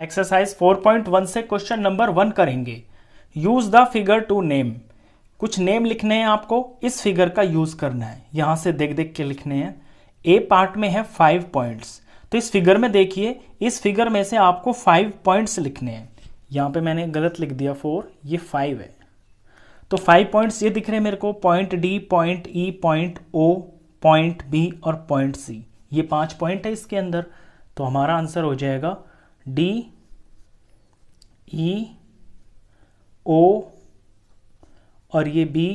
Exercise 4.1 से question number 1 करेंगे। Use the figure to name. कुछ नेम लिखने हैं आपको, इस फिगर का यूज करना है। यहां से देख देख के लिखने हैं। ए पार्ट में है 5 पॉइंट्स, तो इस फिगर में देखिए, इस फिगर में से आपको 5 पॉइंट्स लिखने हैं। यहां पे मैंने गलत लिख दिया 4, ये 5 है। तो 5 पॉइंट्स ये दिख रहे हैं मेरे को, point D, point E, point O, point B और पॉइंट सी। ये 5 पॉइंट है इसके अंदर। तो हमारा आंसर हो जाएगा डी, ई, ओ और ये बी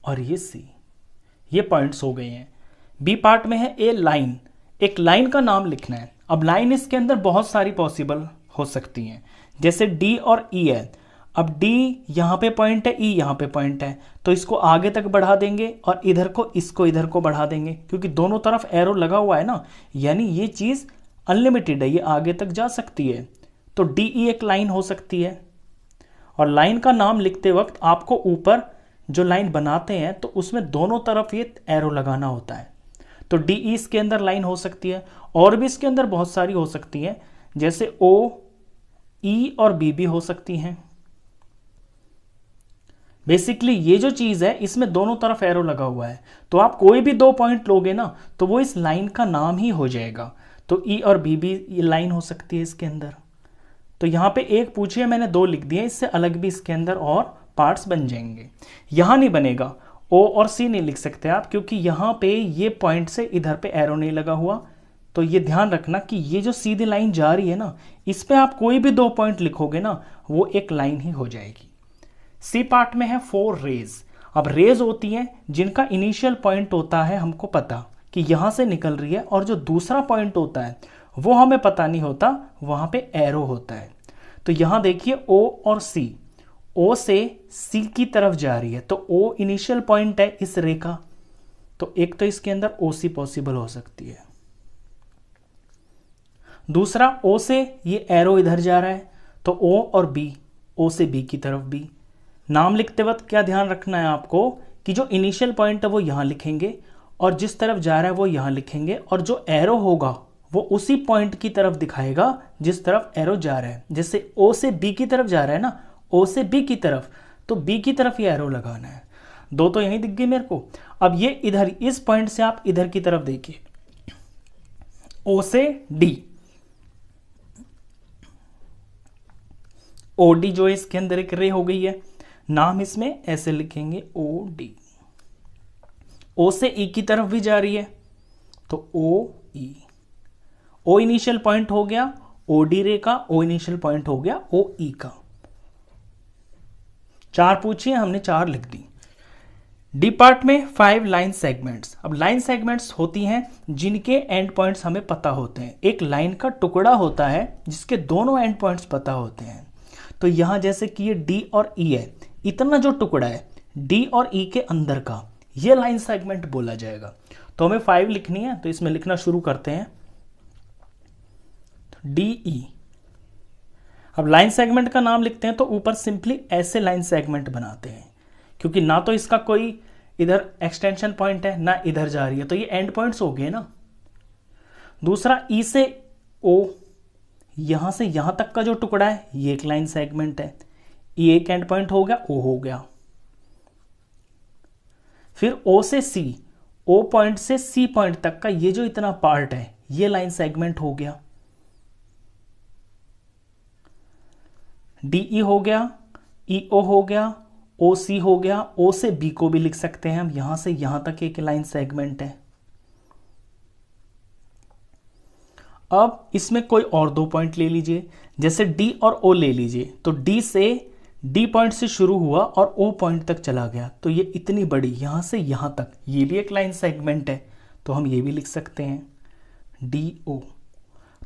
और ये सी। ये पॉइंट्स हो गए हैं। बी पार्ट में है ए लाइन। एक लाइन का नाम लिखना है। अब लाइन इसके अंदर बहुत सारी पॉसिबल हो सकती हैं, जैसे डी और ई है। अब डी यहाँ पे पॉइंट है, ई यहाँ पे पॉइंट है, तो इसको आगे तक बढ़ा देंगे और इधर को इसको इधर को बढ़ा देंगे, क्योंकि दोनों तरफ एरो लगा हुआ है ना, यानी ये चीज़ अनलिमिटेड है, ये आगे तक जा सकती है। तो डी ई एक लाइन हो सकती है। और लाइन का नाम लिखते वक्त आपको ऊपर जो लाइन बनाते हैं तो उसमें दोनों तरफ ये एरो लगाना होता है। तो डी ई इसके अंदर लाइन हो सकती है, और भी इसके अंदर बहुत सारी हो सकती हैं, जैसे ओ, ई और बी भी हो सकती हैं। बेसिकली ये जो चीज है इसमें दोनों तरफ एरो लगा हुआ है, तो आप कोई भी 2 पॉइंट लोगे ना तो वो इस लाइन का नाम ही हो जाएगा। तो ई और बी भी ये लाइन हो सकती है इसके अंदर। तो यहाँ पे एक पूछिए, मैंने 2 लिख दिए, इससे अलग भी इसके अंदर और पार्ट्स बन जाएंगे। यहाँ नहीं बनेगा, ओ और सी नहीं लिख सकते आप, क्योंकि यहाँ पे ये पॉइंट से इधर पे एरो नहीं लगा हुआ। तो ये ध्यान रखना कि ये जो सीधी लाइन जा रही है ना, इस पे आप कोई भी 2 पॉइंट लिखोगे ना, वो एक लाइन ही हो जाएगी। सी पार्ट में है 4 रेज। अब रेज होती हैं जिनका इनिशियल पॉइंट होता है हमको पता कि यहां से निकल रही है, और जो दूसरा पॉइंट होता है वो हमें पता नहीं होता, वहां पे एरो होता है। तो यहां देखिए ओ और सी, ओ से सी की तरफ जा रही है, तो ओ इनिशियल पॉइंट है इस रे का। तो एक तो इसके अंदर ओ सी पॉसिबल हो सकती है। दूसरा, ओ से ये एरो इधर जा रहा है, तो ओ और बी, ओ से बी की तरफ बी। नाम लिखते वक्त क्या ध्यान रखना है आपको कि जो इनिशियल पॉइंट है वो यहां लिखेंगे, और जिस तरफ जा रहा है वो यहां लिखेंगे, और जो एरो होगा वो उसी पॉइंट की तरफ दिखाएगा जिस तरफ एरो जा रहा है। जैसे ओ से बी की तरफ जा रहा है ना, ओ से बी की तरफ, तो बी की तरफ ये एरो लगाना है। 2 तो यहीं दिख गई मेरे को। अब ये इधर, इस पॉइंट से आप इधर की तरफ देखिए, ओ से डी, ओ डी जो है इसके अंदर एक रे हो गई है। नाम इसमें ऐसे लिखेंगे ओ डी। ओ से ई की तरफ भी जा रही है, तो ओ ई। ओ इनिशियल पॉइंट हो गया ओ डी रे का, ओ इनिशियल पॉइंट हो गया ओ ई का। 4 पूछिए, हमने 4 लिख दी। डी पार्ट में 5 लाइन सेगमेंट्स। अब लाइन सेगमेंट्स होती हैं जिनके एंड पॉइंट्स हमें पता होते हैं। एक लाइन का टुकड़ा होता है जिसके दोनों एंड पॉइंट्स पता होते हैं। तो यहां जैसे कि ये डी और ई है, इतना जो टुकड़ा है डी और ई के अंदर का, ये लाइन सेगमेंट बोला जाएगा। तो हमें 5 लिखनी है, तो इसमें लिखना शुरू करते हैं। D E. अब लाइन सेगमेंट का नाम लिखते हैं तो ऊपर सिंपली ऐसे लाइन सेगमेंट बनाते हैं, क्योंकि ना तो इसका कोई इधर एक्सटेंशन पॉइंट है ना इधर जा रही है, तो ये एंड पॉइंट्स हो गए ना। दूसरा, ई से ओ, यहां से यहां तक का जो टुकड़ा है ये एक लाइन सेगमेंट है। ई एक एंड पॉइंट हो गया, ओ हो गया। फिर ओ से सी, ओ पॉइंट से सी पॉइंट तक का ये जो इतना पार्ट है ये लाइन सेगमेंट हो गया। डी ई हो गया, ई ओ हो गया, ओ सी हो गया। ओ से बी को भी लिख सकते हैं हम, यहां से यहां तक एक लाइन सेगमेंट है। अब इसमें कोई और 2 पॉइंट ले लीजिए, जैसे डी और ओ ले लीजिए। तो डी से, डी पॉइंट से शुरू हुआ और ओ पॉइंट तक चला गया, तो ये इतनी बड़ी यहां से यहां तक, ये भी एक लाइन सेगमेंट है। तो हम ये भी लिख सकते हैं डी ओ।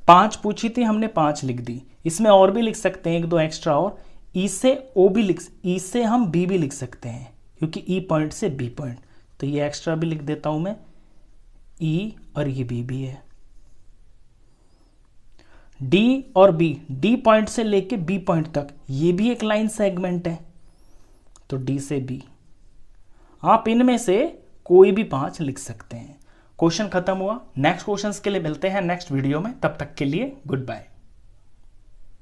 5 पूछी थी हमने, 5 लिख दी। इसमें और भी लिख सकते हैं 1-2 एक्स्ट्रा और। ई से ओ भी लिख, ई से हम बी भी लिख सकते हैं, क्योंकि ई पॉइंट से बी पॉइंट, तो ये एक्स्ट्रा भी लिख देता हूं मैं, ई और ये बी भी है। डी और बी, डी पॉइंट से लेके बी पॉइंट तक, ये भी एक लाइन सेगमेंट है, तो डी से बी। आप इनमें से कोई भी 5 लिख सकते हैं। क्वेश्चन खत्म हुआ। नेक्स्ट क्वेश्चंस के लिए मिलते हैं नेक्स्ट वीडियो में, तब तक के लिए गुड बाय।